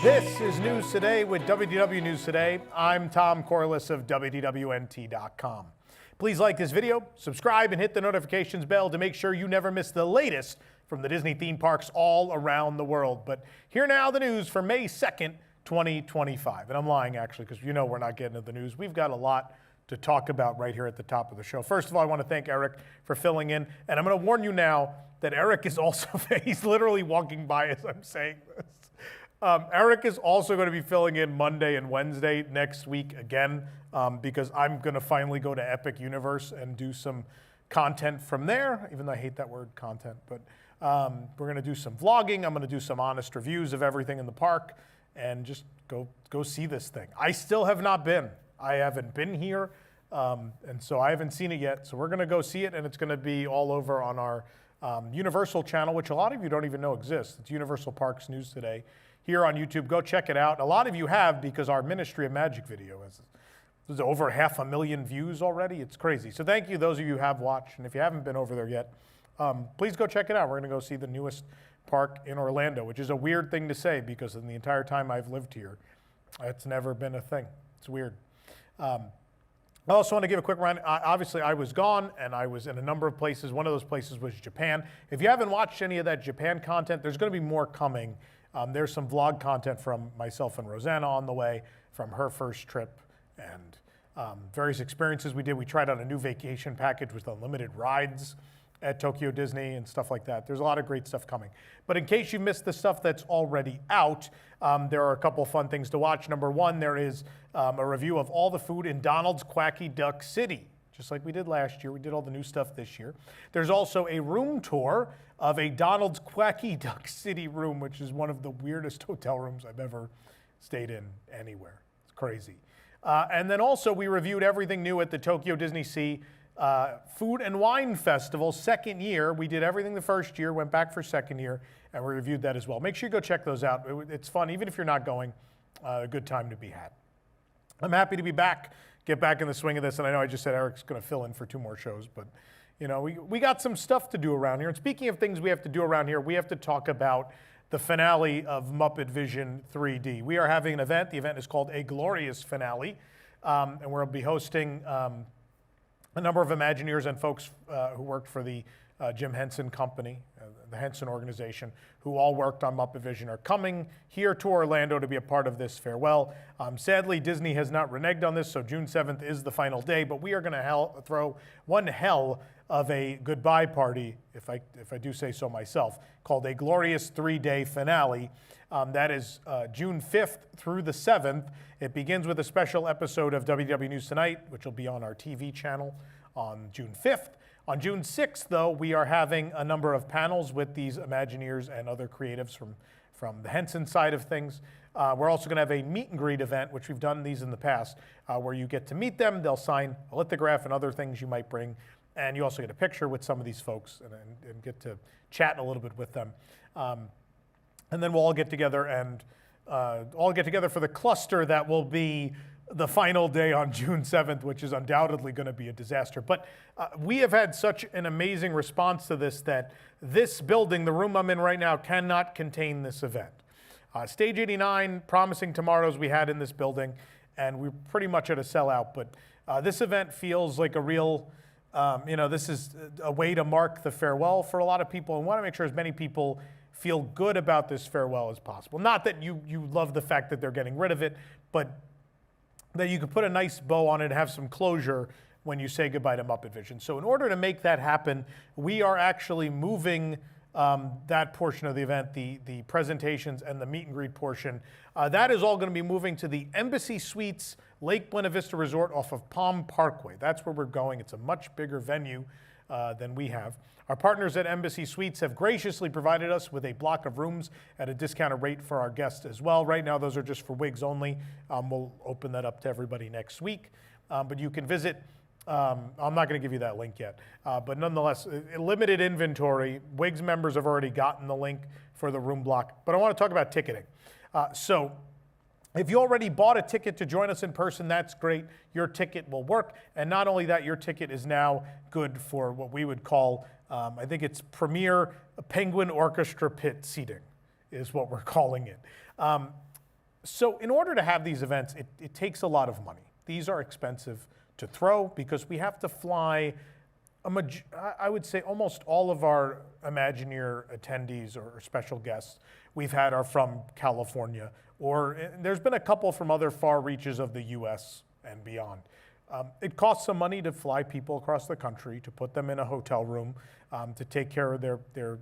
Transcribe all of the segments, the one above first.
This is News Today with WDW News Today. I'm Tom Corliss of WDWNT.com. Please like this video, subscribe, and hit the notifications bell to make sure you never miss the latest from the Disney theme parks all around the world. But here now the news for May 2nd, 2025. And I'm lying, actually, because you know we're not getting to the news. We've got a lot to talk about right here at the top of the show. First of all, I want to thank Eric for filling in. And I'm going to warn you now that Eric is also, he's literally walking by as I'm saying this. Eric is also going to be filling in Monday and Wednesday next week again because I'm going to finally go to Epic Universe and do some content from there, even though I hate that word, content. But we're going to do some vlogging. I'm going to do some honest reviews of everything in the park and just go see this thing. I still have not been. I haven't been here, and so I haven't seen it yet. So we're going to go see it, and it's going to be all over on our Universal channel, which a lot of you don't even know exists. It's Universal Parks News Today. Here on YouTube, go check it out. A lot of you have because our Ministry of Magic video has over 500,000 views already. It's crazy. So thank you, those of you who have watched. And if you haven't been over there yet, please go check it out. We're going to go see the newest park in Orlando, which is a weird thing to say because in the entire time I've lived here, it's never been a thing. It's weird. I also want to give a quick run. Obviously, I was gone, and I was in a number of places. One of those places was Japan. If you haven't watched any of that Japan content, there's going to be more coming. There's some vlog content from myself and Rosanna on the way from her first trip and various experiences we did. We tried out a new vacation package with unlimited rides at Tokyo Disney and stuff like that. There's a lot of great stuff coming. But in case you missed the stuff that's already out, there are a couple of fun things to watch. Number one, there is a review of all the food in Donald's Quacky Duck City. Just like we did last year. We did all the new stuff this year. There's also a room tour of a Donald's Quacky Duck City room, which is one of the weirdest hotel rooms I've ever stayed in anywhere. It's crazy. And then also we reviewed everything new at the Tokyo Disney Sea Food and Wine Festival, second year. We did everything the first year, went back for second year, and we reviewed that as well. Make sure you go check those out. It's fun, even if you're not going, a good time to be had. I'm happy to be back. Get back in the swing of this, and I know I just said Eric's going to fill in for 2 more shows, but you know, we got some stuff to do around here. And speaking of things we have to do around here, we have to talk about the finale of Muppet Vision 3D. We are having an event. The event is called A Glorious Finale, and we'll be hosting a number of Imagineers and folks who worked for the Jim Henson Company, the Henson organization, who all worked on Muppet Vision, are coming here to Orlando to be a part of this farewell. Sadly, Disney has not reneged on this, so June 7th is the final day, but we are going to throw one hell of a goodbye party, if I do say so myself, called A Glorious 3-Day Finale. That is June 5th through the 7th. It begins with a special episode of WDW News Tonight, which will be on our TV channel on June 5th. On June 6th, though, we are having a number of panels with these Imagineers and other creatives from the Henson side of things. We're also going to have a meet and greet event, which we've done these in the past, where you get to meet them. They'll sign a lithograph and other things you might bring. And you also get a picture with some of these folks and get to chat a little bit with them. And then we'll all get together and for the cluster that will be the final day on June 7th, which is undoubtedly going to be a disaster. But we have had such an amazing response to this that this building, the room I'm in right now, cannot contain this event. Stage 89, Promising Tomorrows we had in this building, and we're pretty much at a sellout. But this event feels like a real, this is a way to mark the farewell for a lot of people, and want to make sure as many people feel good about this farewell as possible. Not that you love the fact that they're getting rid of it, but that you could put a nice bow on it and have some closure when you say goodbye to Muppet Vision. So in order to make that happen, we are actually moving that portion of the event, the presentations and the meet and greet portion. That is all going to be moving to the Embassy Suites Lake Buena Vista Resort off of Palm Parkway. That's where we're going. It's a much bigger venue than we have. Our partners at Embassy Suites have graciously provided us with a block of rooms at a discounted rate for our guests as well. Right now, those are just for WIGS only. We'll open that up to everybody next week. But you can visit, I'm not going to give you that link yet, but nonetheless, limited inventory. WIGS members have already gotten the link for the room block. But I want to talk about ticketing. So if you already bought a ticket to join us in person, that's great. Your ticket will work. And not only that, your ticket is now good for what we would call, I think it's Premier Penguin Orchestra Pit seating is what we're calling it. So in order to have these events, it takes a lot of money. These are expensive to throw because we have to fly, I would say almost all of our Imagineer attendees or special guests we've had are from California, or there's been a couple from other far reaches of the US and beyond. It costs some money to fly people across the country, to put them in a hotel room, to take care of their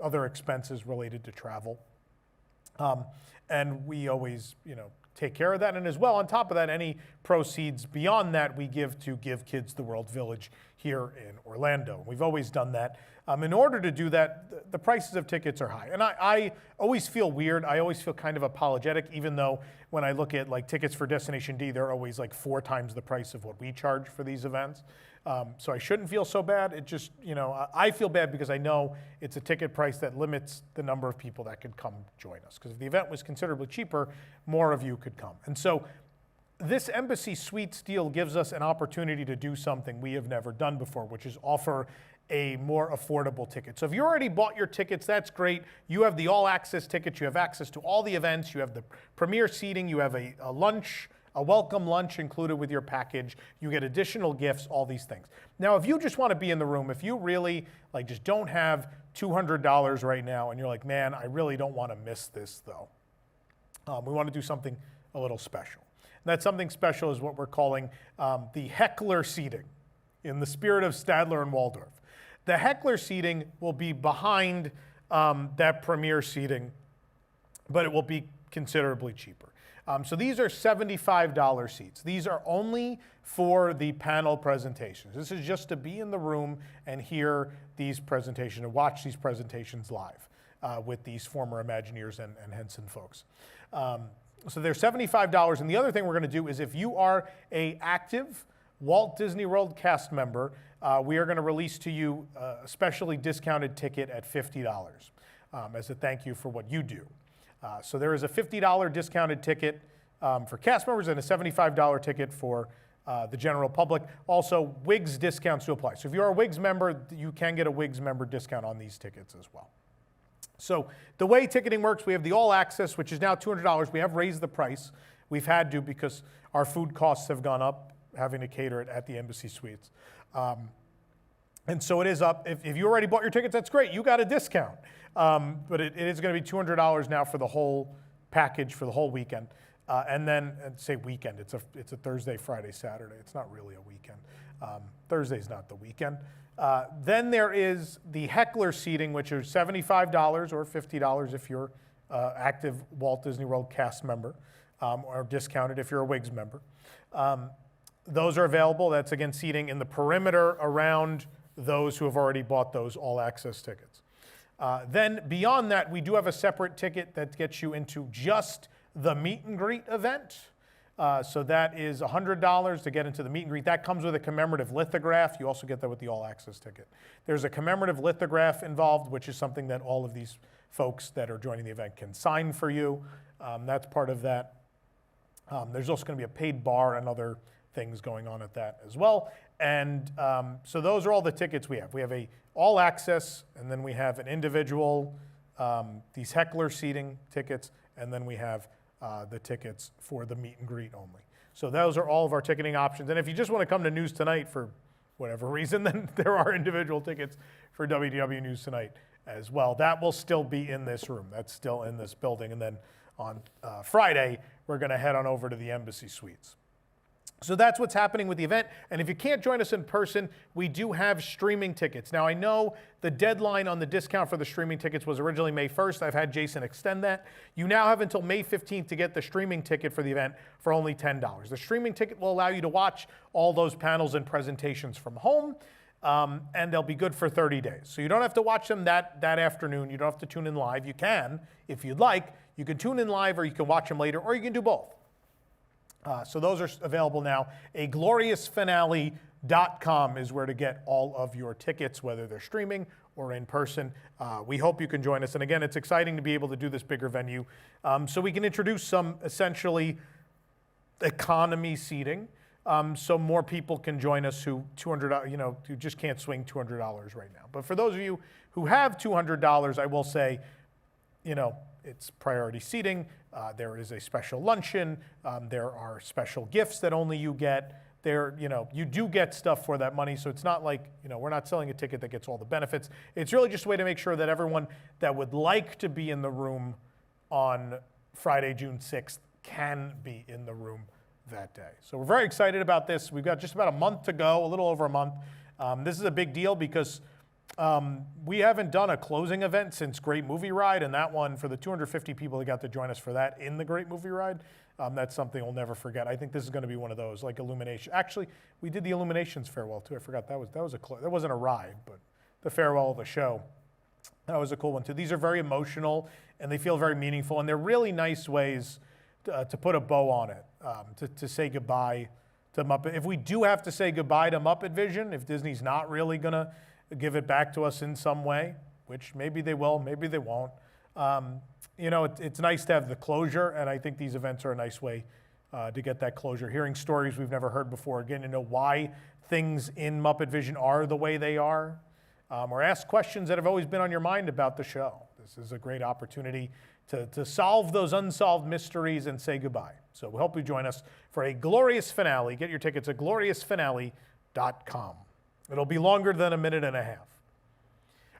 other expenses related to travel. And we always, take care of that. And as well, on top of that, any proceeds beyond that we give to Give Kids the World Village here in Orlando. We've always done that. In order to do that, the prices of tickets are high. And I always feel weird. I always feel kind of apologetic, even though when I look at like tickets for Destination D, they're always like 4 times the price of what we charge for these events. So I shouldn't feel so bad. It just, I feel bad because I know it's a ticket price that limits the number of people that could come join us. Because if the event was considerably cheaper, more of you could come. And so this Embassy Suites deal gives us an opportunity to do something we have never done before, which is offer a more affordable ticket. So if you already bought your tickets, that's great. You have the all-access tickets. You have access to all the events. You have the premier seating. You have a lunch, a welcome lunch included with your package. You get additional gifts, all these things. Now, if you just want to be in the room, if you really just don't have $200 right now and you're like, man, I really don't want to miss this though. We want to do something a little special. And that something special is what we're calling the heckler seating, in the spirit of Stadler and Waldorf. The heckler seating will be behind that premier seating, but it will be considerably cheaper. So these are $75 seats. These are only for the panel presentations. This is just to be in the room and hear these presentations and watch these presentations live with these former Imagineers and Henson folks. So they're $75. And the other thing we're going to do is if you are an active Walt Disney World cast member, we are going to release to you a specially discounted ticket at $50 as a thank you for what you do. So there is a $50 discounted ticket for cast members and a $75 ticket for the general public. Also, WIGS discounts to apply. So if you're a WIGS member, you can get a WIGS member discount on these tickets as well. So the way ticketing works, we have the all access, which is now $200. We have raised the price. We've had to because our food costs have gone up, having to cater it at the Embassy Suites. And so it is up. If you already bought your tickets, that's great. You got a discount. But it is going to be $200 now for the whole package for the whole weekend. And then, say weekend, it's a Thursday, Friday, Saturday. It's not really a weekend. Thursday's not the weekend. Then there is the heckler seating, which is $75 or $50 if you're active Walt Disney World cast member, or discounted if you're a WIGS member. Those are available. That's, again, seating in the perimeter around those who have already bought those all-access tickets. Then beyond that, we do have a separate ticket that gets you into just the meet and greet event. So that is $100 to get into the meet and greet. That comes with a commemorative lithograph. You also get that with the all-access ticket. There's a commemorative lithograph involved, which is something that all of these folks that are joining the event can sign for you. That's part of that. There's also going to be a paid bar and other things going on at that as well. And so those are all the tickets we have. We have a all access, and then we have an individual, these heckler seating tickets, and then we have the tickets for the meet and greet only. So those are all of our ticketing options. And if you just want to come to News Tonight for whatever reason, then there are individual tickets for WDW News Tonight as well. That will still be in this room. That's still in this building. And then on Friday, we're going to head on over to the Embassy Suites. So that's what's happening with the event. And if you can't join us in person, we do have streaming tickets. Now, I know the deadline on the discount for the streaming tickets was originally May 1st. I've had Jason extend that. You now have until May 15th to get the streaming ticket for the event for only $10. The streaming ticket will allow you to watch all those panels and presentations from home, and they'll be good for 30 days. So you don't have to watch them that afternoon. You don't have to tune in live. You can, if you'd like. You can tune in live, or you can watch them later, or you can do both. So those are available now. agloriousfinale.com is where to get all of your tickets, whether they're streaming or in person. We hope you can join us. And again, it's exciting to be able to do this bigger venue so we can introduce some essentially economy seating so more people can join us who who just can't swing $200 right now. But for those of you who have $200, I will say, It's priority seating. There is a special luncheon. There are special gifts that only you get. You do get stuff for that money, so it's not like, we're not selling a ticket that gets all the benefits. It's really just a way to make sure that everyone that would like to be in the room on Friday, June 6th can be in the room that day. So we're very excited about this. We've got just about a month to go, a little over a month. This is a big deal because we haven't done a closing event since Great Movie Ride, and that one, for the 250 people that got to join us for that in the Great Movie Ride, that's something we'll never forget. I think this is going to be one of those, like Illumination. Actually, we did the Illuminations farewell too. I forgot that wasn't a ride, but the farewell of the show. That was a cool one too. These are very emotional and they feel very meaningful, and they're really nice ways to put a bow on it, to say goodbye to Muppet. If we do have to say goodbye to Muppet Vision, if Disney's not really going to give it back to us in some way, which maybe they will, maybe they won't. It's nice to have the closure, and I think these events are a nice way to get that closure. Hearing stories we've never heard before, again, to know why things in Muppet Vision are the way they are, or ask questions that have always been on your mind about the show. This is a great opportunity to solve those unsolved mysteries and say goodbye. So we hope you join us for a glorious finale. Get your tickets at gloriousfinale.com. It'll be longer than a minute and a half.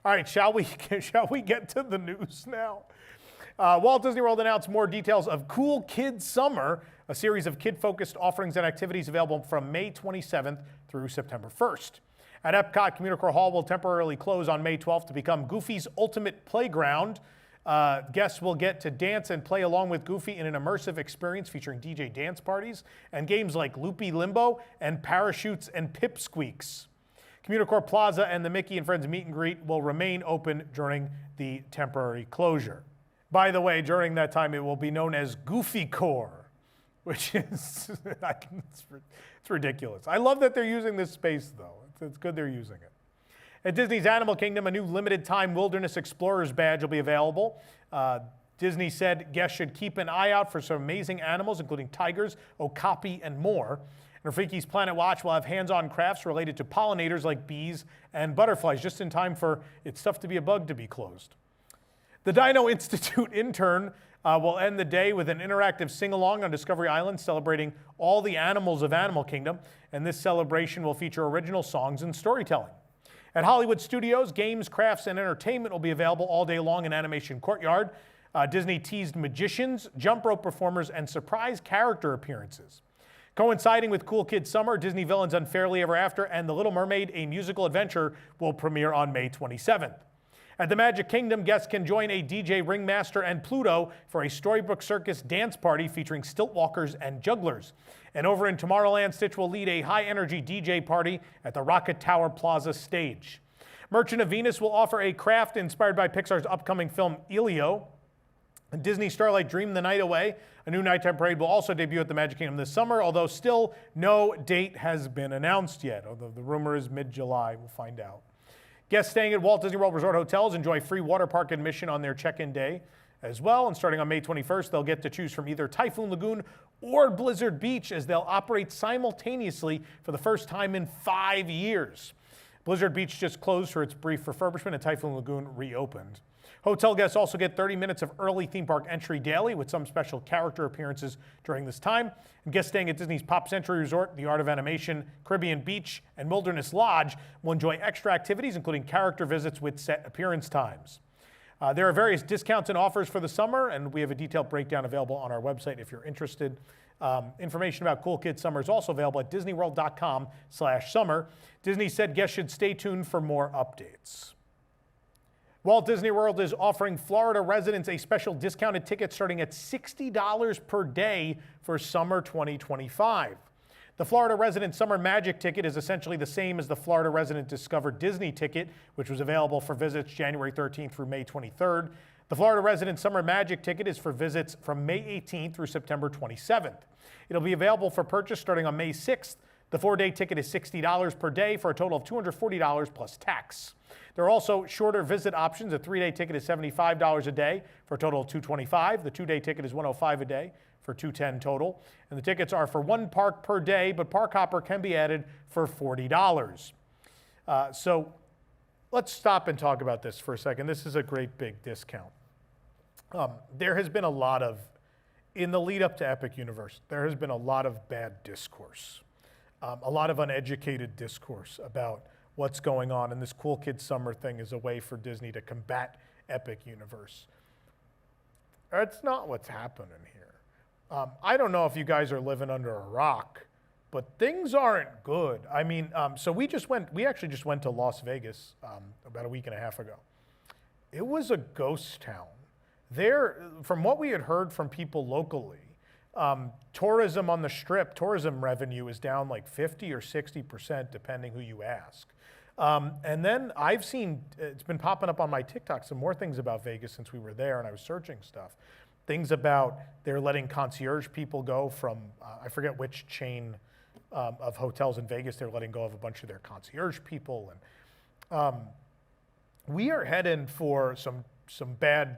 All right, shall we get to the news now? Walt Disney World announced more details of Cool Kids Summer, a series of kid-focused offerings and activities available from May 27th through September 1st. At Epcot, CommuniCore Hall will temporarily close on May 12th to become Goofy's Ultimate Playground. Guests will get to dance and play along with Goofy in an immersive experience featuring DJ dance parties and games like Loopy Limbo and Parachutes and Pipsqueaks. CommuniCore Plaza and the Mickey and Friends Meet and Greet will remain open during the temporary closure. By the way, during that time, it will be known as GoofyCore, which is, it's ridiculous. I love that they're using this space, though. It's good they're using it. At Disney's Animal Kingdom, a new limited-time Wilderness Explorers badge will be available. Disney said guests should keep an eye out for some amazing animals, including tigers, okapi, and more. And Rafiki's Planet Watch will have hands-on crafts related to pollinators like bees and butterflies, just in time for It's Tough to Be a Bug to be closed. The Dino Institute intern will end the day with an interactive sing-along on Discovery Island celebrating all the animals of Animal Kingdom, and this celebration will feature original songs and storytelling. At Hollywood Studios, games, crafts, and entertainment will be available all day long in Animation Courtyard. Disney teased magicians, jump rope performers, and surprise character appearances. Coinciding with Cool Kids Summer, Disney Villains Unfairly Ever After and The Little Mermaid, A Musical Adventure will premiere on May 27th. At the Magic Kingdom, guests can join a DJ Ringmaster and Pluto for a Storybook Circus dance party featuring stilt walkers and jugglers. And over in Tomorrowland, Stitch will lead a high-energy DJ party at the Rocket Tower Plaza stage. Merchant of Venus will offer a craft inspired by Pixar's upcoming film Elio. And Disney Starlight Dream the Night Away, a new nighttime parade, will also debut at the Magic Kingdom this summer, although still no date has been announced yet, although the rumor is mid-July. We'll find out. Guests staying at Walt Disney World Resort hotels enjoy free water park admission on their check-in day as well. And starting on May 21st, they'll get to choose from either Typhoon Lagoon or Blizzard Beach, as they'll operate simultaneously for the first time in 5 years. Blizzard Beach just closed for its brief refurbishment, and Typhoon Lagoon reopened. Hotel guests also get 30 minutes of early theme park entry daily with some special character appearances during this time. And guests staying at Disney's Pop Century Resort, the Art of Animation, Caribbean Beach, and Wilderness Lodge will enjoy extra activities, including character visits with set appearance times. There are various discounts and offers for the summer, and we have a detailed breakdown available on our website if you're interested. Information about Cool Kids Summer is also available at disneyworld.com/summer. Disney said guests should stay tuned for more updates. Walt Disney World is offering Florida residents a special discounted ticket starting at $60 per day for summer 2025. The Florida Resident Summer Magic ticket is essentially the same as the Florida Resident Discover Disney ticket, which was available for visits January 13th through May 23rd. The Florida Resident Summer Magic ticket is for visits from May 18th through September 27th. It'll be available for purchase starting on May 6th. The 4-day ticket is $60 per day for a total of $240 plus tax. There are also shorter visit options. A 3-day ticket is $75 a day for a total of $225. The 2-day ticket is $105 a day for $210 total. And the tickets are for one park per day, but Park Hopper can be added for $40. So let's stop and talk about this for a second. This is a great big discount. There has been a lot of, in the lead up to Epic Universe, there has been a lot of bad discourse, a lot of uneducated discourse about what's going on. And this Cool Kids Summer thing is a way for Disney to combat Epic Universe. That's not what's happening here. I don't know if you guys are living under a rock, but things aren't good. I mean, so we actually just went to Las Vegas about a week and a half ago. It was a ghost town. There, from what we had heard from people locally, tourism on the Strip, tourism revenue is down like 50 or 60%, depending who you ask. And then I've seen, it's been popping up on my TikTok, some more things about Vegas since we were there and I was searching stuff. Things about they're letting concierge people go from, I forget which chain of hotels in Vegas, they're letting go of a bunch of their concierge people. And we are heading for some bad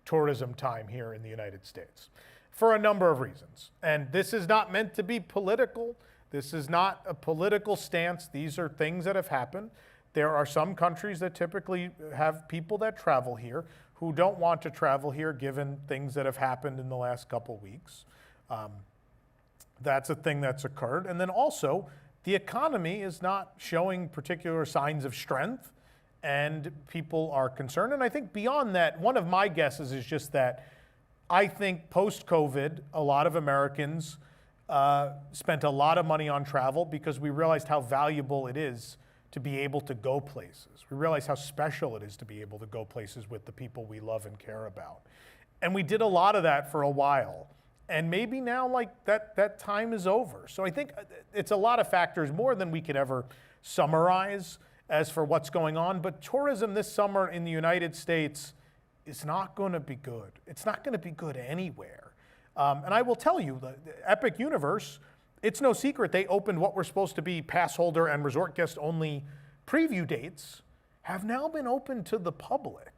tourism time here in the United States for a number of reasons. And this is not meant to be political. This is not a political stance. These are things that have happened. There are some countries that typically have people that travel here who don't want to travel here given things that have happened in the last couple weeks. That's a thing that's occurred. And then also, the economy is not showing particular signs of strength, and people are concerned. And I think beyond that, one of my guesses is just that I think post-COVID, a lot of Americans spent a lot of money on travel because we realized how valuable it is to be able to go places. We realized how special it is to be able to go places with the people we love and care about. And we did a lot of that for a while. And maybe now like that time is over. So I think it's a lot of factors, more than we could ever summarize as for what's going on. But tourism this summer in the United States is not going to be good. It's not going to be good anywhere. And I will tell you, the Epic Universe, it's no secret they opened what were supposed to be pass holder and resort guest only preview dates, have now been open to the public.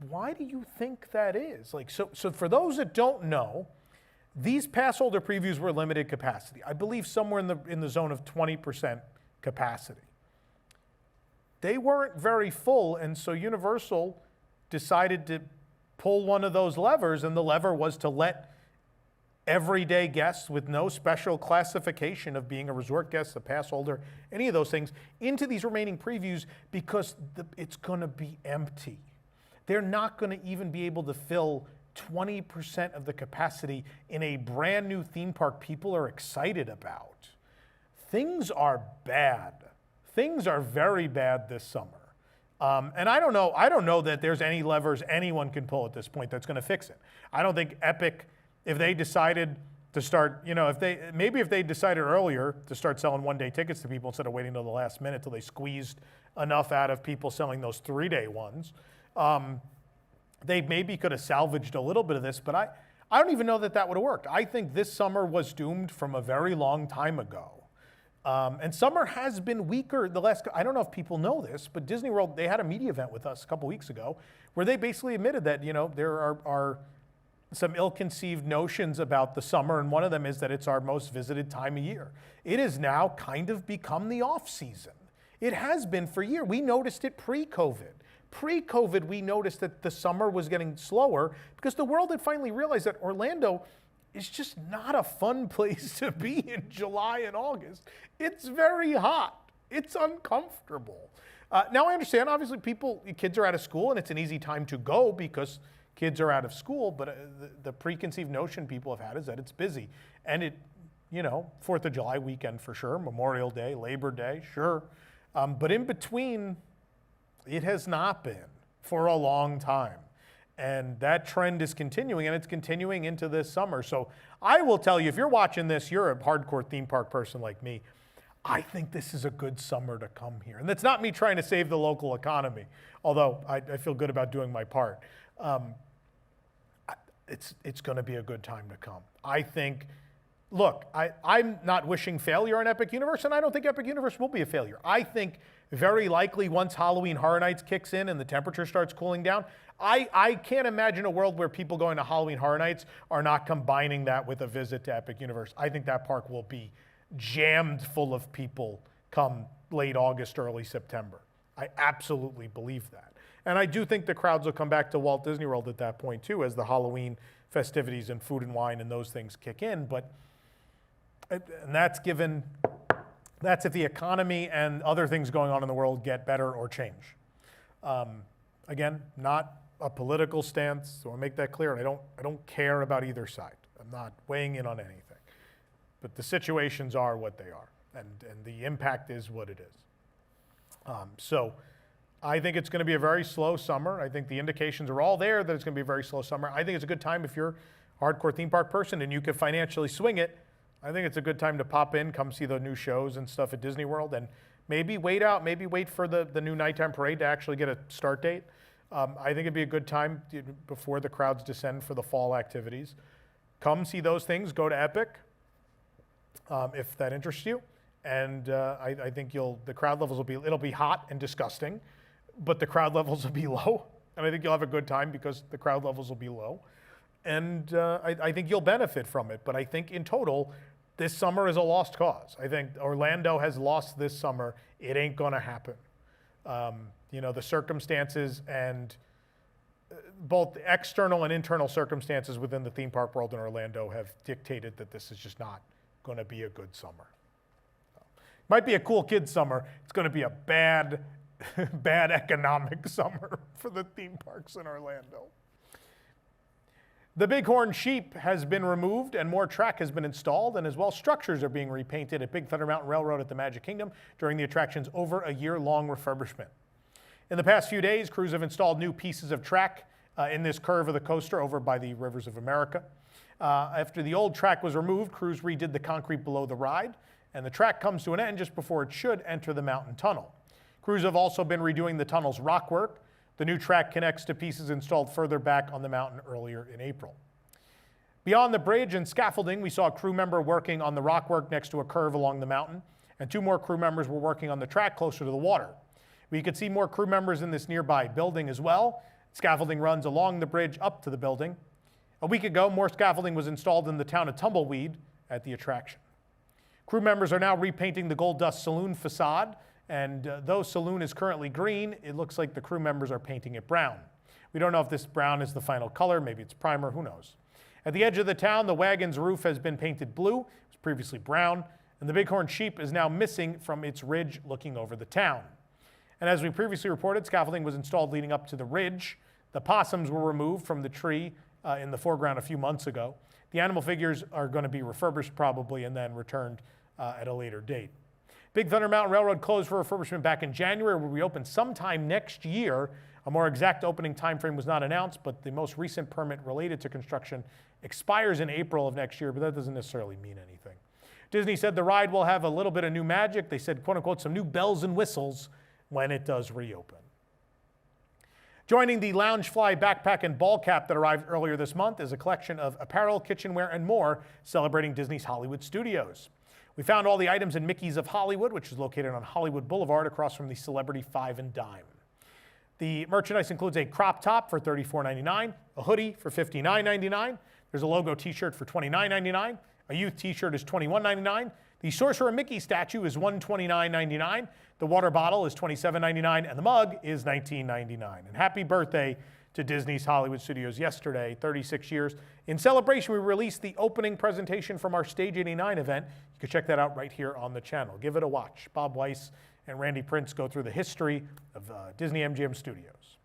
Why do you think that is? Like, so for those that don't know, these pass holder previews were limited capacity. I believe somewhere in the zone of 20% capacity. They weren't very full, and so Universal decided to pull one of those levers, and the lever was to let everyday guests with no special classification of being a resort guest, a pass holder, any of those things, into these remaining previews because it's going to be empty. They're not going to even be able to fill 20% of the capacity in a brand new theme park people are excited about. Things are bad. Things are very bad this summer. And I don't know that there's any levers anyone can pull at this point that's going to fix it. I don't think Epic, if they decided to start, if they decided earlier to start selling one-day tickets to people instead of waiting till the last minute till they squeezed enough out of people selling those three-day ones, they maybe could have salvaged a little bit of this, but I don't even know that would have worked. I think this summer was doomed from a very long time ago. And summer has been weaker the last, I don't know if people know this, but Disney World, they had a media event with us a couple weeks ago where they basically admitted that, there are some ill-conceived notions about the summer, and one of them is that it's our most visited time of year. It has now kind of become the off-season. It has been for years. We noticed it pre-COVID. Pre-COVID, we noticed that the summer was getting slower because the world had finally realized that Orlando is just not a fun place to be in July and August. It's very hot. It's uncomfortable. Now I understand, obviously kids are out of school and it's an easy time to go because kids are out of school, but the preconceived notion people have had is that it's busy. And it, 4th of July weekend for sure, Memorial Day, Labor Day, sure. But in between, it has not been for a long time. And that trend is continuing, and it's continuing into this summer. So I will tell you, if you're watching this, you're a hardcore theme park person like me, I think this is a good summer to come here. And that's not me trying to save the local economy, although I feel good about doing my part. It's going to be a good time to come. I think, look, I'm not wishing failure on Epic Universe, and I don't think Epic Universe will be a failure. I think very likely once Halloween Horror Nights kicks in and the temperature starts cooling down, I can't imagine a world where people going to Halloween Horror Nights are not combining that with a visit to Epic Universe. I think that park will be jammed full of people come late August, early September. I absolutely believe that. And I do think the crowds will come back to Walt Disney World at that point too, as the Halloween festivities and food and wine and those things kick in. And that's if the economy and other things going on in the world get better or change. Again, not a political stance, so I make that clear. And I don't care about either side. I'm not weighing in on anything. But the situations are what they are, and the impact is what it is. So I think it's going to be a very slow summer. I think the indications are all there that it's going to be a very slow summer. I think it's a good time if you're a hardcore theme park person and you can financially swing it. I think it's a good time to pop in, come see the new shows and stuff at Disney World, and maybe wait for the new nighttime parade to actually get a start date. I think it'd be a good time before the crowds descend for the fall activities. Come see those things, go to Epic, if that interests you. And I think the crowd levels it'll be hot and disgusting, but the crowd levels will be low. And I think you'll have a good time because the crowd levels will be low. And I think you'll benefit from it. But I think in total, this summer is a lost cause. I think Orlando has lost this summer. It ain't gonna happen. The circumstances and both external and internal circumstances within the theme park world in Orlando have dictated that this is just not gonna be a good summer. Might be a cool kid summer. It's gonna be a bad economic summer for the theme parks in Orlando. The Bighorn Sheep has been removed and more track has been installed, and as well structures are being repainted at Big Thunder Mountain Railroad at the Magic Kingdom during the attraction's over a year-long refurbishment. In the past few days, crews have installed new pieces of track in this curve of the coaster over by the Rivers of America. After the old track was removed, crews redid the concrete below the ride, and the track comes to an end just before it should enter the mountain tunnel. Crews have also been redoing the tunnel's rockwork. The new track connects to pieces installed further back on the mountain earlier in April. Beyond the bridge and scaffolding, we saw a crew member working on the rockwork next to a curve along the mountain, and 2 more crew members were working on the track closer to the water. We could see more crew members in this nearby building as well. Scaffolding runs along the bridge up to the building. A week ago, more scaffolding was installed in the town of Tumbleweed at the attraction. Crew members are now repainting the Gold Dust Saloon facade, and though Saloon is currently green, it looks like the crew members are painting it brown. We don't know if this brown is the final color, maybe it's primer, who knows. At the edge of the town, the wagon's roof has been painted blue, it was previously brown, and the Bighorn Sheep is now missing from its ridge looking over the town. And as we previously reported, scaffolding was installed leading up to the ridge. The possums were removed from the tree in the foreground a few months ago. The animal figures are going to be refurbished probably and then returned at a later date. Big Thunder Mountain Railroad closed for refurbishment back in January, will reopen sometime next year. A more exact opening timeframe was not announced, but the most recent permit related to construction expires in April of next year, but that doesn't necessarily mean anything. Disney said the ride will have a little bit of new magic. They said, quote unquote, some new bells and whistles when it does reopen. Joining the Loungefly backpack and ball cap that arrived earlier this month is a collection of apparel, kitchenware, and more celebrating Disney's Hollywood studios. We found all the items in Mickey's of Hollywood, which is located on Hollywood Boulevard across from the Celebrity Five and Dime. The merchandise includes a crop top for $34.99, a hoodie for $59.99, there's a logo t-shirt for $29.99, a youth t-shirt is $21.99, the Sorcerer Mickey statue is $129.99, the water bottle is $27.99, and the mug is $19.99. And happy birthday to Disney's Hollywood Studios yesterday, 36 years. In celebration, we released the opening presentation from our Stage 89 event. You can check that out right here on the channel. Give it a watch. Bob Weiss and Randy Prince go through the history of Disney MGM Studios.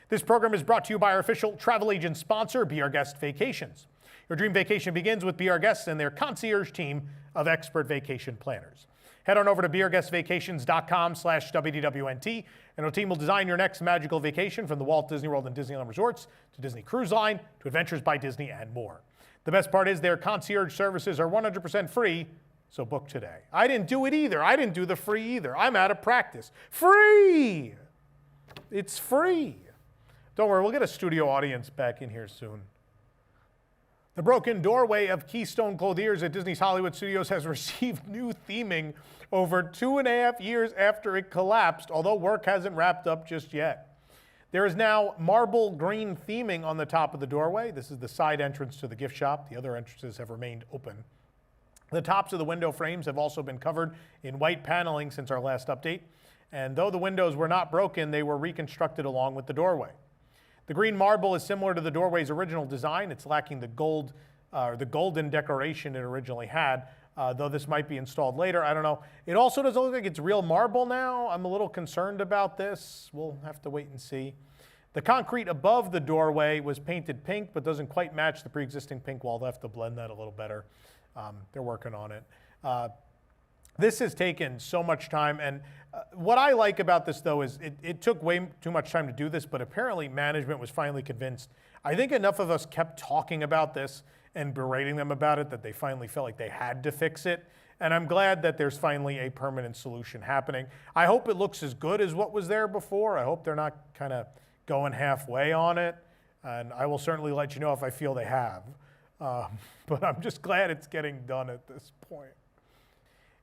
This program is brought to you by our official travel agent sponsor, Be Our Guest Vacations. Your dream vacation begins with Be Our Guests and their concierge team of expert vacation planners. Head on over to beourguestvacations.com/WDWNT, and our team will design your next magical vacation from the Walt Disney World and Disneyland Resorts to Disney Cruise Line to Adventures by Disney and more. The best part is their concierge services are 100% free, so book today. I didn't do it either. I didn't do the free either. I'm out of practice. Free! It's free. Don't worry, we'll get a studio audience back in here soon. The broken doorway of Keystone Clothiers at Disney's Hollywood Studios has received new theming over 2.5 years after it collapsed, although work hasn't wrapped up just yet. There is now marble green theming on the top of the doorway. This is the side entrance to the gift shop. The other entrances have remained open. The tops of the window frames have also been covered in white paneling since our last update. And though the windows were not broken, they were reconstructed along with the doorway. The green marble is similar to the doorway's original design. It's lacking the golden decoration it originally had, though this might be installed later. I don't know. It also doesn't look like it's real marble now. I'm a little concerned about this. We'll have to wait and see. The concrete above the doorway was painted pink, but doesn't quite match the pre-existing pink wall. They'll have to blend that a little better. They're working on it. This has taken so much time, and what I like about this, though, is it took way too much time to do this, but apparently management was finally convinced. I think enough of us kept talking about this and berating them about it that they finally felt like they had to fix it, and I'm glad that there's finally a permanent solution happening. I hope it looks as good as what was there before. I hope they're not kind of going halfway on it, and I will certainly let you know if I feel they have. But I'm just glad it's getting done at this point.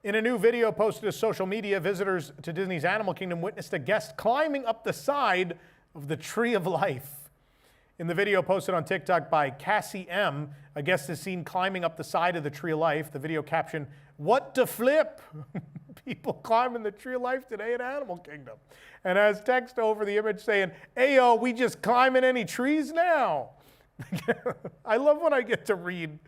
In a new video posted to social media, visitors to Disney's Animal Kingdom witnessed a guest climbing up the side of the Tree of Life. In the video posted on TikTok by Cassie M., a guest is seen climbing up the side of the Tree of Life. The video captioned, "What the flip?" People climbing the Tree of Life today at Animal Kingdom. And has text over the image saying, "Ayo, we just climbing any trees now?" I love when I get to read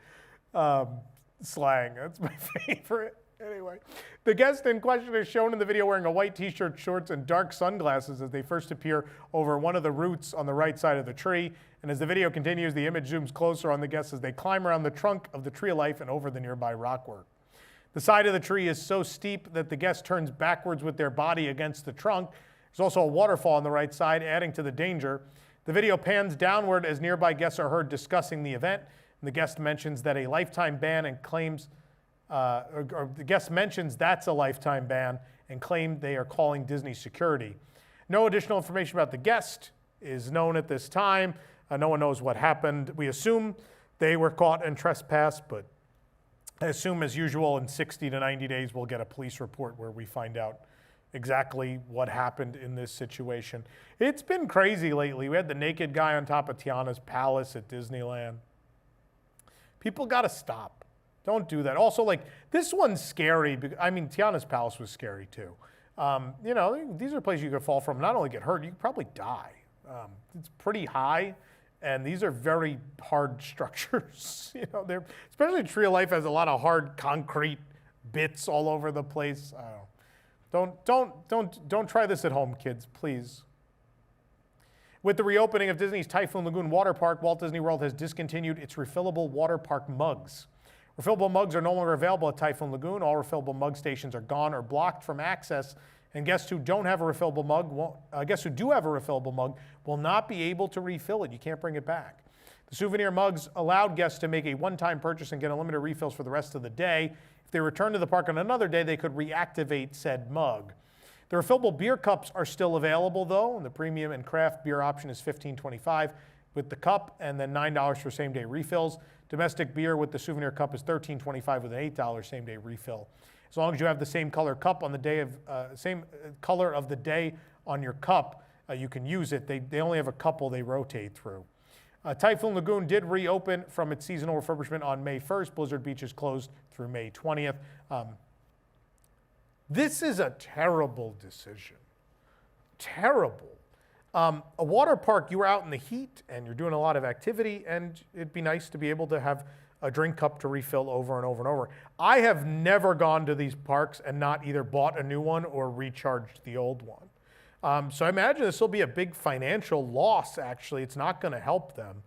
slang. That's my favorite. Anyway, the guest in question is shown in the video wearing a white t-shirt, shorts, and dark sunglasses as they first appear over one of the roots on the right side of the tree. And as the video continues, the image zooms closer on the guests as they climb around the trunk of the Tree of Life and over the nearby rockwork. The side of the tree is so steep that the guest turns backwards with their body against the trunk. There's also a waterfall on the right side, adding to the danger. The video pans downward as nearby guests are heard discussing the event. And the guest mentions that a lifetime ban and claims or the guest mentions that's a lifetime ban and claimed they are calling Disney security. No additional information about the guest is known at this time. No one knows what happened. We assume they were caught and trespassed, but I assume, as usual, in 60 to 90 days, we'll get a police report where we find out exactly what happened in this situation. It's been crazy lately. We had the naked guy on top of Tiana's palace at Disneyland. People got to stop. Don't do that. Also, like, this one's scary. I mean, Tiana's palace was scary, too. You know, these are places you could fall from, not only get hurt, you could probably die. It's pretty high, and these are very hard structures. You know, especially Tree of Life has a lot of hard concrete bits all over the place. Don't try this at home, kids, please. With the reopening of Disney's Typhoon Lagoon Water Park, Walt Disney World has discontinued its refillable water park mugs. Refillable mugs are no longer available at Typhoon Lagoon. All refillable mug stations are gone or blocked from access, and guests who do have a refillable mug will not be able to refill it. You can't bring it back. The souvenir mugs allowed guests to make a one-time purchase and get unlimited refills for the rest of the day. If they return to the park on another day, they could reactivate said mug. The refillable beer cups are still available, though, and the premium and craft beer option is $15.25 with the cup, and then $9 for same-day refills. Domestic beer with the souvenir cup is $13.25 with an $8 same-day refill. As long as you have the same color cup on the day of same color of the day on your cup, you can use it. They only have a couple they rotate through. Typhoon Lagoon did reopen from its seasonal refurbishment on May 1st. Blizzard Beach is closed through May 20th. This is a terrible decision. Terrible. A water park, you were out in the heat and you're doing a lot of activity, and it'd be nice to be able to have a drink cup to refill over and over and over. I have never gone to these parks and not either bought a new one or recharged the old one. So I imagine this will be a big financial loss, actually. It's not going to help them.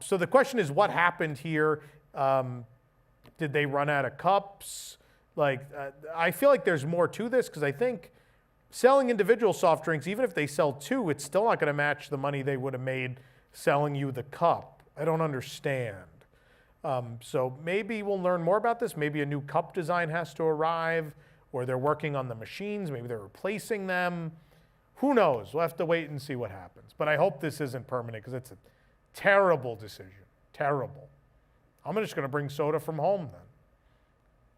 So the question is, what happened here? Did they run out of cups? I feel like there's more to this, because I think selling individual soft drinks, even if they sell two, it's still not going to match the money they would have made selling you the cup. I don't understand. So maybe we'll learn more about this. Maybe a new cup design has to arrive, or they're working on the machines. Maybe they're replacing them. Who knows? We'll have to wait and see what happens. But I hope this isn't permanent, because it's a terrible decision. Terrible. I'm just going to bring soda from home then.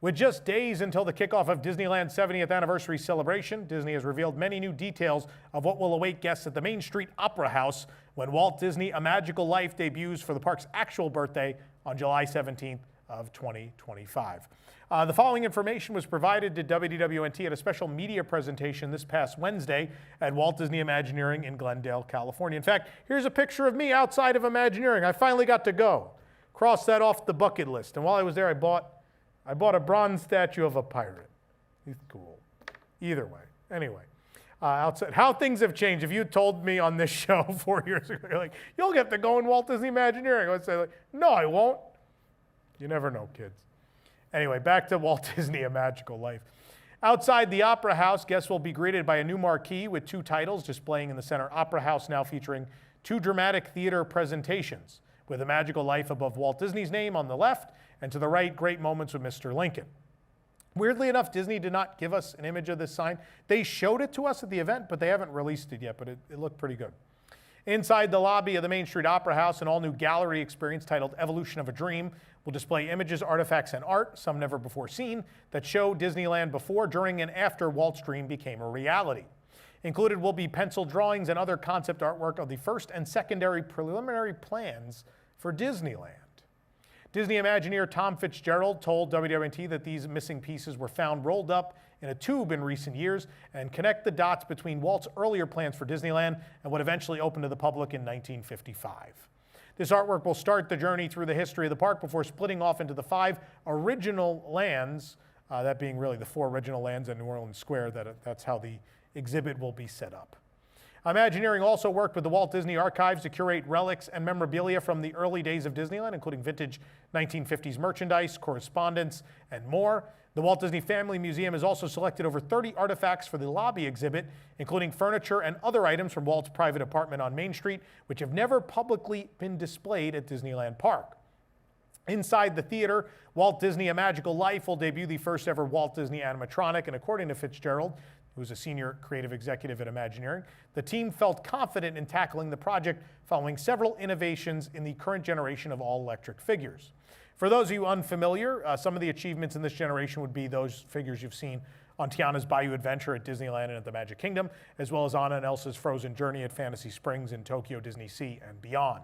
With just days until the kickoff of Disneyland's 70th anniversary celebration, Disney has revealed many new details of what will await guests at the Main Street Opera House when Walt Disney: A Magical Life debuts for the park's actual birthday on July 17th of 2025. The following information was provided to WDWNT at a special media presentation this past Wednesday at Walt Disney Imagineering in Glendale, California. In fact, here's a picture of me outside of Imagineering. I finally got to go. Crossed that off the bucket list. And while I was there, I bought a bronze statue of a pirate. He's cool. Either way. Anyway, outside, how things have changed. If you told me on this show 4 years ago, you're like, you'll get to go in Walt Disney Imagineering, I would say, like, no, I won't. You never know, kids. Anyway, back to Walt Disney, A Magical Life. Outside the Opera House, guests will be greeted by a new marquee with 2 titles displaying in the center. Opera House now featuring 2 dramatic theater presentations with A Magical Life above Walt Disney's name on the left, and to the right, Great Moments with Mr. Lincoln. Weirdly enough, Disney did not give us an image of this sign. They showed it to us at the event, but they haven't released it yet, but it looked pretty good. Inside the lobby of the Main Street Opera House, an all-new gallery experience titled Evolution of a Dream will display images, artifacts, and art, some never before seen, that show Disneyland before, during, and after Walt's dream became a reality. Included will be pencil drawings and other concept artwork of the first and secondary preliminary plans for Disneyland. Disney Imagineer Tom Fitzgerald told WWNT that these missing pieces were found rolled up in a tube in recent years and connect the dots between Walt's earlier plans for Disneyland and what eventually opened to the public in 1955. This artwork will start the journey through the history of the park before splitting off into the 5 original lands, that being really the 4 original lands in New Orleans Square. That's how the exhibit will be set up. Imagineering also worked with the Walt Disney Archives to curate relics and memorabilia from the early days of Disneyland, including vintage 1950s merchandise, correspondence, and more. The Walt Disney Family Museum has also selected over 30 artifacts for the lobby exhibit, including furniture and other items from Walt's private apartment on Main Street, which have never publicly been displayed at Disneyland Park. Inside the theater, Walt Disney A Magical Life will debut the first ever Walt Disney animatronic, and according to Fitzgerald, who's a senior creative executive at Imagineering, the team felt confident in tackling the project following several innovations in the current generation of all-electric figures. For those of you unfamiliar, some of the achievements in this generation would be those figures you've seen on Tiana's Bayou Adventure at Disneyland and at the Magic Kingdom, as well as Anna and Elsa's Frozen Journey at Fantasy Springs and Tokyo Disney Sea and beyond.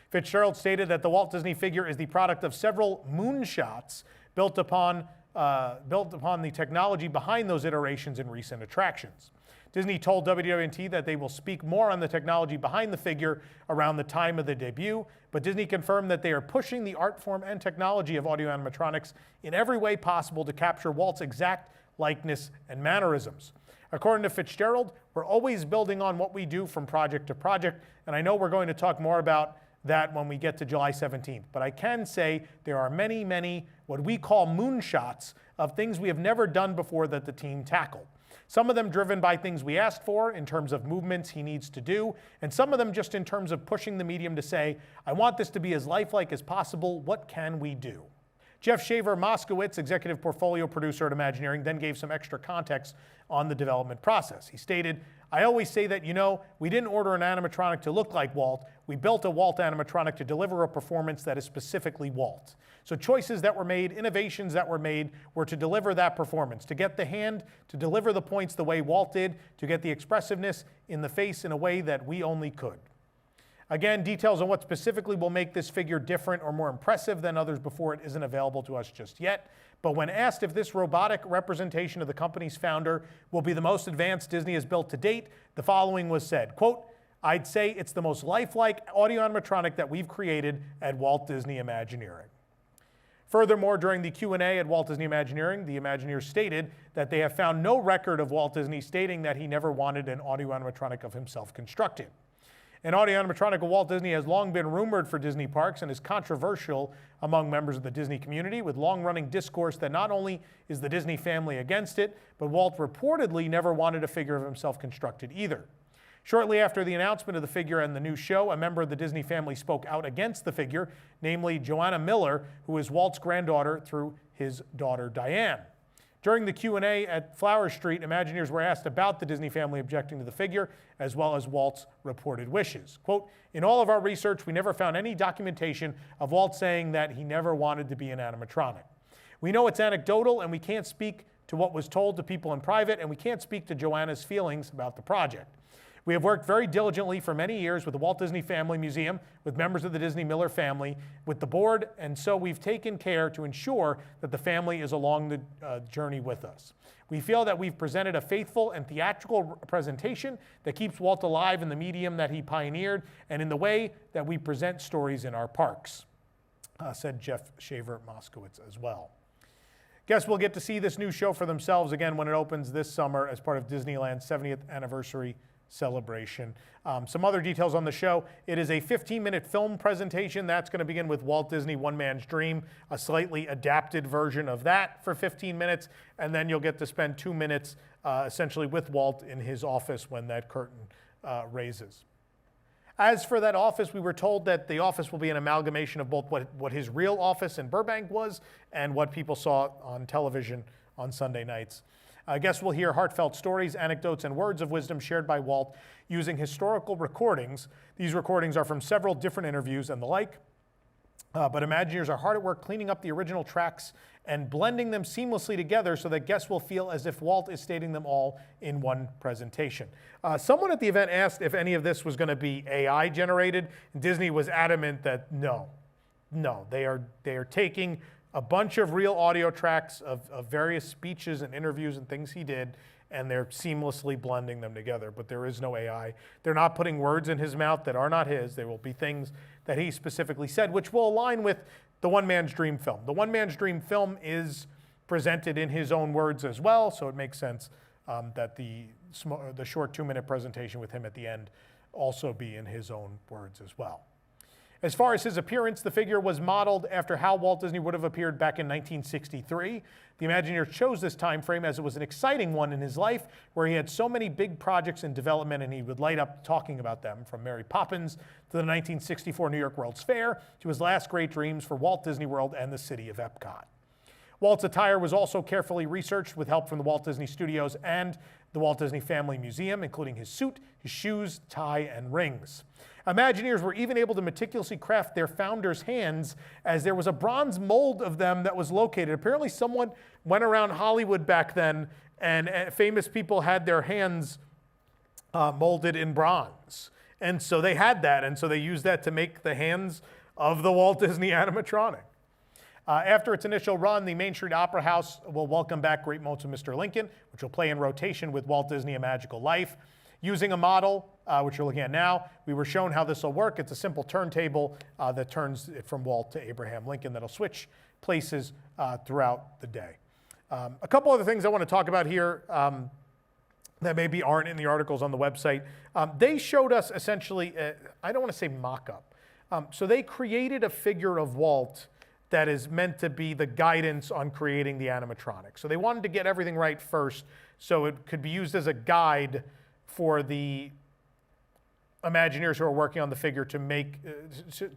Fitzgerald stated that the Walt Disney figure is the product of several moonshots built upon the technology behind those iterations in recent attractions. Disney told WWNT that they will speak more on the technology behind the figure around the time of the debut, but Disney confirmed that they are pushing the art form and technology of audio animatronics in every way possible to capture Walt's exact likeness and mannerisms. According to Fitzgerald, we're always building on what we do from project to project, and I know we're going to talk more about that when we get to July 17th. But I can say there are many, many what we call moonshots of things we have never done before that the team tackled. Some of them driven by things we asked for in terms of movements he needs to do, and some of them just in terms of pushing the medium to say, I want this to be as lifelike as possible. What can we do? Jeff Shaver-Moskowitz, executive portfolio producer at Imagineering, then gave some extra context on the development process. He stated, I always say that, we didn't order an animatronic to look like Walt. We built a Walt animatronic to deliver a performance that is specifically Walt. So choices that were made, innovations that were made, were to deliver that performance, to get the hand, to deliver the points the way Walt did, to get the expressiveness in the face in a way that we only could. Again, details on what specifically will make this figure different or more impressive than others before it isn't available to us just yet. But when asked if this robotic representation of the company's founder will be the most advanced Disney has built to date, the following was said, quote, I'd say it's the most lifelike audio animatronic that we've created at Walt Disney Imagineering. Furthermore, during the Q&A at Walt Disney Imagineering, the Imagineers stated that they have found no record of Walt Disney stating that he never wanted an audio animatronic of himself constructed. An audio animatronic of Walt Disney has long been rumored for Disney parks and is controversial among members of the Disney community, with long-running discourse that not only is the Disney family against it, but Walt reportedly never wanted a figure of himself constructed either. Shortly after the announcement of the figure and the new show, a member of the Disney family spoke out against the figure, namely Joanna Miller, who is Walt's granddaughter through his daughter Diane. During the Q&A at Flower Street, Imagineers were asked about the Disney family objecting to the figure, as well as Walt's reported wishes. Quote, in all of our research, we never found any documentation of Walt saying that he never wanted to be an animatronic. We know it's anecdotal, and we can't speak to what was told to people in private, and we can't speak to Joanna's feelings about the project. We have worked very diligently for many years with the Walt Disney Family Museum, with members of the Disney Miller family, with the board, and so we've taken care to ensure that the family is along the journey with us. We feel that we've presented a faithful and theatrical presentation that keeps Walt alive in the medium that he pioneered and in the way that we present stories in our parks, said Jeff Shaver Moskowitz as well. Guests will get to see this new show for themselves again when it opens this summer as part of Disneyland's 70th anniversary celebration. Some other details on the show. It is a 15-minute film presentation. That's going to begin with Walt Disney One Man's Dream, a slightly adapted version of that for 15 minutes, and then you'll get to spend 2 minutes essentially with Walt in his office when that curtain raises. As for that office, we were told that the office will be an amalgamation of both what his real office in Burbank was and what people saw on television on Sunday nights. Guests will hear heartfelt stories, anecdotes, and words of wisdom shared by Walt using historical recordings. These recordings are from several different interviews and the like, but Imagineers are hard at work cleaning up the original tracks and blending them seamlessly together so that guests will feel as if Walt is stating them all in one presentation. Someone at the event asked if any of this was going to be AI generated. Disney was adamant that no, they are taking a bunch of real audio tracks of various speeches and interviews and things he did, and they're seamlessly blending them together, but there is no AI. They're not putting words in his mouth that are not his. There will be things that he specifically said, which will align with the One Man's Dream film. The One Man's Dream film is presented in his own words as well, so it makes sense that the short 2-minute presentation with him at the end also be in his own words as well. As far as his appearance, the figure was modeled after how Walt Disney would have appeared back in 1963. The Imagineers chose this time frame as it was an exciting one in his life where he had so many big projects in development and he would light up talking about them, from Mary Poppins to the 1964 New York World's Fair to his last great dreams for Walt Disney World and the city of Epcot. Walt's attire was also carefully researched with help from the Walt Disney Studios and the Walt Disney Family Museum, including his suit, his shoes, tie, and rings. Imagineers were even able to meticulously craft their founders' hands, as there was a bronze mold of them that was located. Apparently someone went around Hollywood back then and famous people had their hands molded in bronze. And so they had that, and so they used that to make the hands of the Walt Disney animatronic. After its initial run, the Main Street Opera House will welcome back Great Moments of Mr. Lincoln, which will play in rotation with Walt Disney A Magical Life. Using a model, which you're looking at now, we were shown how this will work. It's a simple turntable that turns it from Walt to Abraham Lincoln that'll switch places throughout the day. A couple other things I want to talk about here that maybe aren't in the articles on the website. They showed us essentially, I don't want to say mock-up. So they created a figure of Walt that is meant to be the guidance on creating the animatronic. So they wanted to get everything right first so it could be used as a guide for the Imagineers who are working on the figure to make,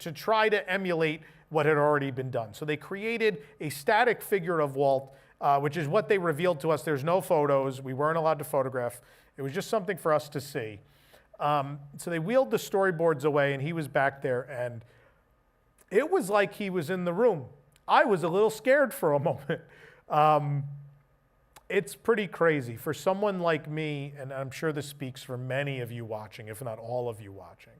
to try to emulate what had already been done. So they created a static figure of Walt, which is what they revealed to us. There's no photos. We weren't allowed to photograph. It was just something for us to see. So they wheeled the storyboards away and he was back there, and it was like he was in the room. I was a little scared for a moment. It's pretty crazy. For someone like me, and I'm sure this speaks for many of you watching, if not all of you watching,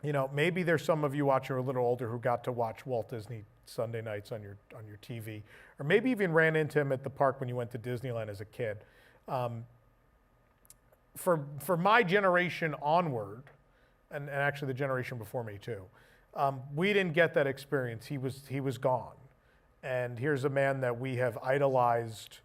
you know, maybe there's some of you watching who are a little older who got to watch Walt Disney Sunday nights on your TV, or maybe even ran into him at the park when you went to Disneyland as a kid. For my generation onward, and actually the generation before me too, we didn't get that experience. He was gone. And here's a man that we have idolized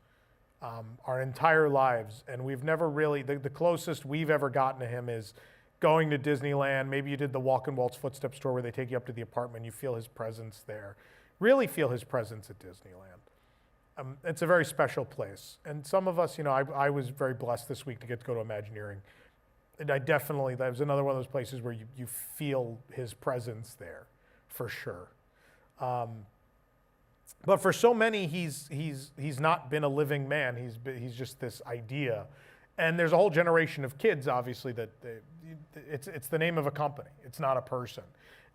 our entire lives, and we've never really, the closest we've ever gotten to him is going to Disneyland. Maybe you did the Walk in Walt's Footsteps tour where they take you up to the apartment, you feel his presence there. Really feel his presence at Disneyland. It's a very special place. And some of us, you know, I was very blessed this week to get to go to Imagineering. And that was another one of those places where you feel his presence there, for sure. But for so many, he's not been a living man. He's just this idea. And there's a whole generation of kids, obviously, that it's the name of a company. It's not a person.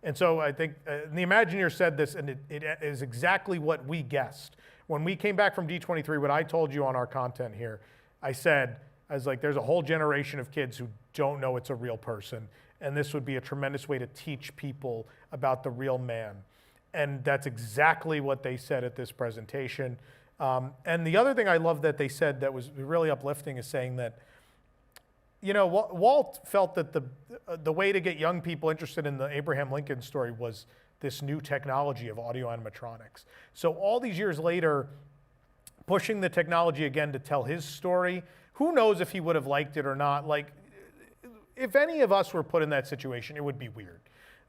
And so I think the Imagineer said this, and it is exactly what we guessed. When we came back from D23, what I told you on our content here, I said, as like there's a whole generation of kids who don't know it's a real person, and this would be a tremendous way to teach people about the real man. And that's exactly what they said at this presentation. And the other thing I love that they said that was really uplifting is saying that, you know, Walt felt that the way to get young people interested in the Abraham Lincoln story was this new technology of audio animatronics. So all these years later, pushing the technology again to tell his story, who knows if he would have liked it or not. Like, if any of us were put in that situation, it would be weird.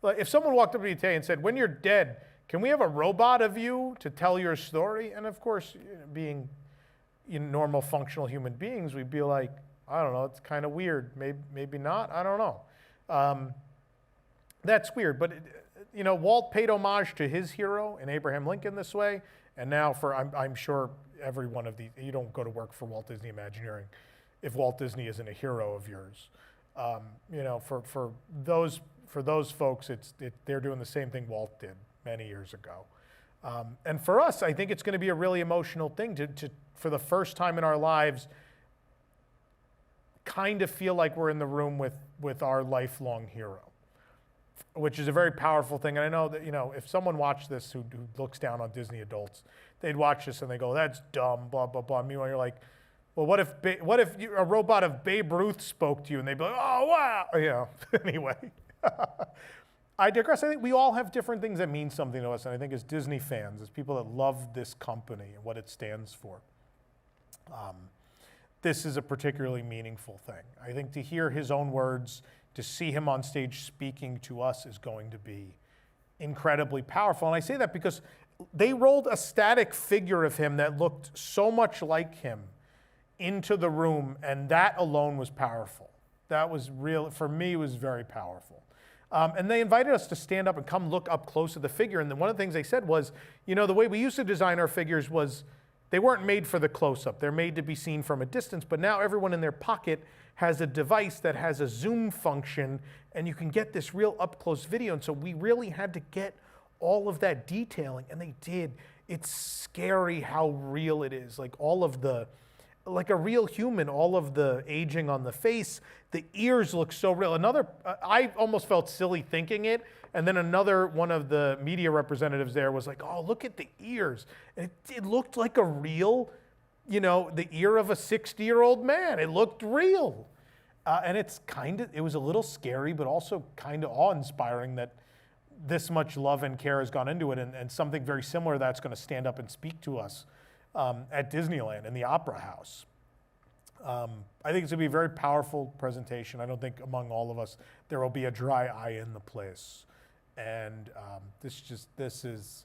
Like, if someone walked up to me today and said, when you're dead, can we have a robot of you to tell your story? And of course, being normal functional human beings, we'd be like, I don't know, it's kind of weird. Maybe not, I don't know. That's weird, but you know, Walt paid homage to his hero in Abraham Lincoln this way, and now for, I'm sure every one of these, you don't go to work for Walt Disney Imagineering if Walt Disney isn't a hero of yours. You know, for those folks, they're doing the same thing Walt did many years ago. And for us, I think it's going to be a really emotional thing to for the first time in our lives, kind of feel like we're in the room with our lifelong hero, which is a very powerful thing. And I know that, you know, if someone watched this who looks down on Disney adults, they'd watch this and they go, that's dumb, blah, blah, blah. Meanwhile, you're like, well, what if a robot of Babe Ruth spoke to you? And they'd be like, oh, wow. You know, anyway. I digress. I think we all have different things that mean something to us. And I think as Disney fans, as people that love this company and what it stands for, this is a particularly meaningful thing. I think to hear his own words, to see him on stage speaking to us is going to be incredibly powerful. And I say that because they rolled a static figure of him that looked so much like him into the room, and that alone was powerful. That was real, for me, it was very powerful. And they invited us to stand up and come look up close at the figure. And then one of the things they said was, you know, the way we used to design our figures was they weren't made for the close-up. They're made to be seen from a distance, but now everyone in their pocket has a device that has a zoom function, and you can get this real up-close video. And so we really had to get all of that detailing, and they did. It's scary how real it is. Like all of the, like a real human, all of the aging on the face, the ears look so real. Another, I almost felt silly thinking it, and then another one of the media representatives there was like, oh, look at the ears. And it looked like a real, you know, the ear of a 60-year-old man. It looked real. And it was a little scary, but also kind of awe-inspiring that this much love and care has gone into it, and something very similar that's going to stand up and speak to us at Disneyland in the Opera House. I think it's going to be a very powerful presentation. I don't think among all of us there will be a dry eye in the place. And this is,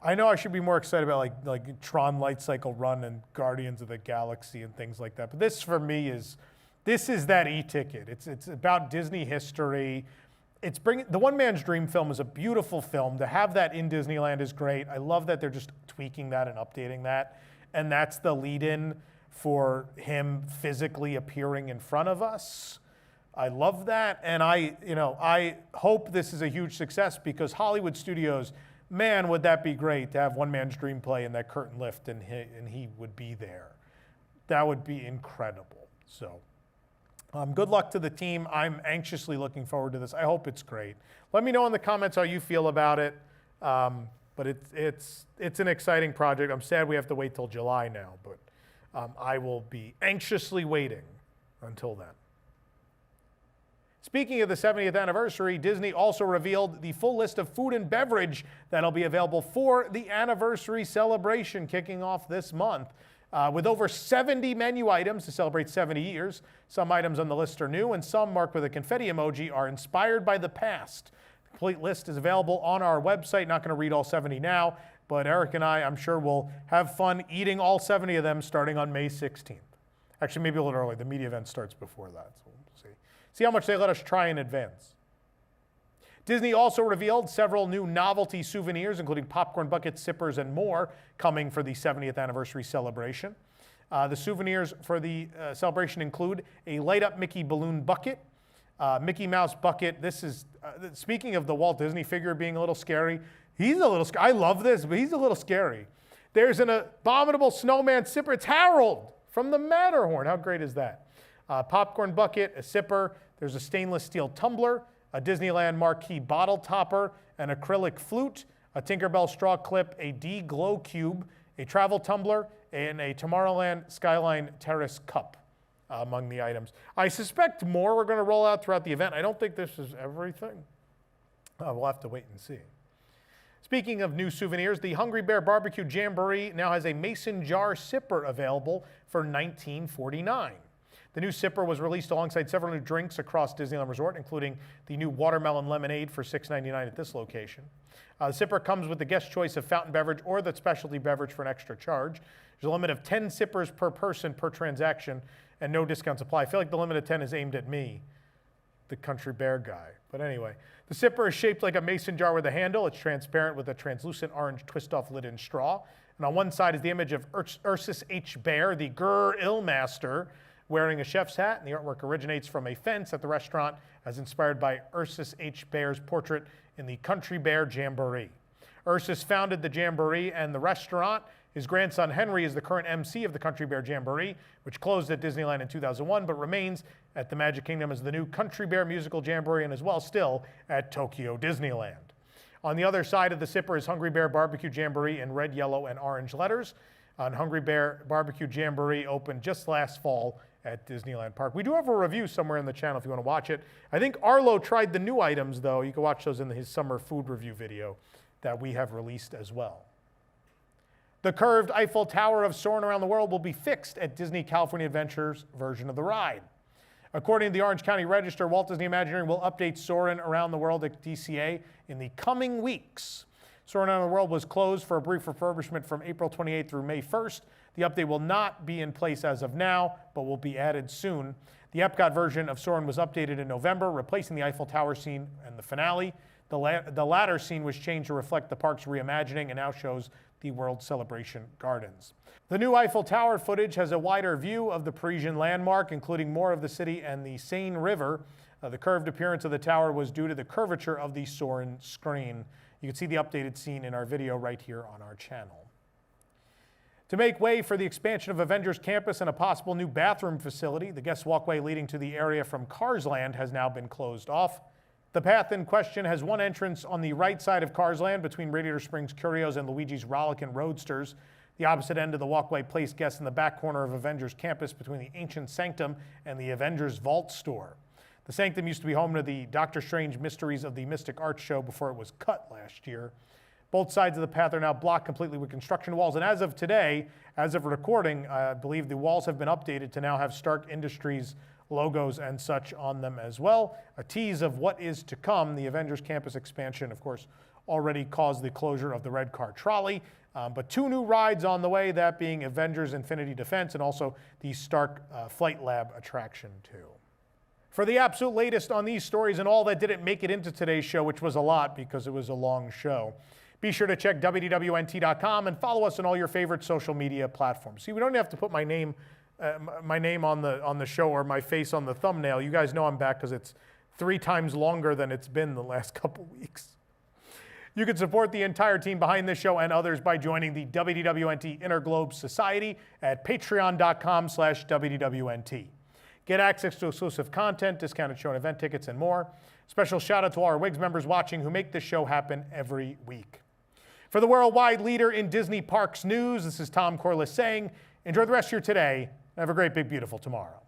I know I should be more excited about like Tron Light Cycle Run and Guardians of the Galaxy and things like that. But this for me is that e-ticket. It's about Disney history. It's the One Man's Dream film is a beautiful film. To have that in Disneyland is great. I love that they're just tweaking that and updating that. And that's the lead-in for him physically appearing in front of us. I love that, and I hope this is a huge success because Hollywood studios, man, would that be great to have One Man's Dream play and that curtain lift and he would be there. That would be incredible. So good luck to the team. I'm anxiously looking forward to this. I hope it's great. Let me know in the comments how you feel about it. But it's an exciting project. I'm sad we have to wait till July now, but I will be anxiously waiting until then. Speaking of the 70th anniversary, Disney also revealed the full list of food and beverage that'll be available for the anniversary celebration kicking off this month. With over 70 menu items to celebrate 70 years, some items on the list are new and some marked with a confetti emoji are inspired by the past. The complete list is available on our website. Not going to read all 70 now, but Eric and I'm sure will have fun eating all 70 of them starting on May 16th. Actually, maybe a little early. The media event starts before that, so we'll see. See how much they let us try in advance. Disney also revealed several new novelty souvenirs, including popcorn buckets, sippers, and more, coming for the 70th anniversary celebration. The souvenirs for the celebration include a light-up Mickey balloon bucket, Mickey Mouse bucket. This is, speaking of the Walt Disney figure being a little scary, he's a little, I love this, but he's a little scary. There's an Abominable Snowman sipper. It's Harold from the Matterhorn. How great is that? Popcorn bucket, a sipper, there's a stainless steel tumbler, a Disneyland marquee bottle topper, an acrylic flute, a Tinkerbell straw clip, a D glow cube, a travel tumbler, and a Tomorrowland Skyline Terrace cup among the items. I suspect more we're going to roll out throughout the event. I don't think this is everything. We'll have to wait and see. Speaking of new souvenirs, the Hungry Bear Barbecue Jamboree now has a mason jar sipper available for $19.49. The new sipper was released alongside several new drinks across Disneyland Resort, including the new watermelon lemonade for $6.99 at this location. The sipper comes with the guest choice of fountain beverage or the specialty beverage for an extra charge. There's a limit of 10 sippers per person per transaction and no discounts apply. I feel like the limit of 10 is aimed at me, the Country Bear guy. But anyway, the sipper is shaped like a mason jar with a handle. It's transparent with a translucent orange twist-off lid and straw. And on one side is the image of Ursus H. Bear, the Grr Illmaster, wearing a chef's hat. And the artwork originates from a fence at the restaurant as inspired by Ursus H. Bear's portrait in the Country Bear Jamboree. Ursus founded the Jamboree and the restaurant. His grandson Henry is the current MC of the Country Bear Jamboree, which closed at Disneyland in 2001, but remains at the Magic Kingdom as the new Country Bear Musical Jamboree and as well still at Tokyo Disneyland. On the other side of the sipper is Hungry Bear Barbecue Jamboree in red, yellow, and orange letters. Hungry Bear Barbecue Jamboree opened just last fall at Disneyland Park. We do have a review somewhere in the channel if you want to watch it. I think Arlo tried the new items, though. You can watch those in his summer food review video that we have released as well. The curved Eiffel Tower of Soarin' Around the World will be fixed at Disney California Adventure's version of the ride. According to the Orange County Register, Walt Disney Imagineering will update Soarin' Around the World at DCA in the coming weeks. Soarin' Around the World was closed for a brief refurbishment from April 28th through May 1st. The update will not be in place as of now, but will be added soon. The Epcot version of Soarin' was updated in November, replacing the Eiffel Tower scene and the finale. The latter scene was changed to reflect the park's reimagining and now shows the World Celebration Gardens. The new Eiffel Tower footage has a wider view of the Parisian landmark, including more of the city and the Seine River. The curved appearance of the tower was due to the curvature of the Soarin' screen. You can see the updated scene in our video right here on our channel. To make way for the expansion of Avengers Campus and a possible new bathroom facility, the guest walkway leading to the area from Cars Land has now been closed off. The path in question has one entrance on the right side of Cars Land between Radiator Springs Curios and Luigi's Rollickin' Roadsters. The opposite end of the walkway placed guests in the back corner of Avengers Campus between the Ancient Sanctum and the Avengers Vault store. The Sanctum used to be home to the Doctor Strange Mysteries of the Mystic Arts show before it was cut last year. Both sides of the path are now blocked completely with construction walls, and as of today, as of recording, I believe the walls have been updated to now have Stark Industries logos and such on them as well. A tease of what is to come. The Avengers Campus expansion, of course, already caused the closure of the red car trolley, but two new rides on the way, that being Avengers Infinity Defense and also the Stark Flight Lab attraction too. For the absolute latest on these stories and all that didn't make it into today's show, which was a lot because it was a long show, be sure to check WDWNT.com and follow us on all your favorite social media platforms. See, we don't have to put my name on the show or my face on the thumbnail. You guys know I'm back because it's 3 times longer than it's been the last couple weeks. You can support the entire team behind this show and others by joining the WDWNT Interglobe Society at patreon.com/WDWNT. Get access to exclusive content, discounted show and event tickets, and more. Special shout out to all our WIGS members watching who make this show happen every week. For the worldwide leader in Disney Parks news, this is Tom Corliss saying, enjoy the rest of your today. Have a great, big, beautiful tomorrow.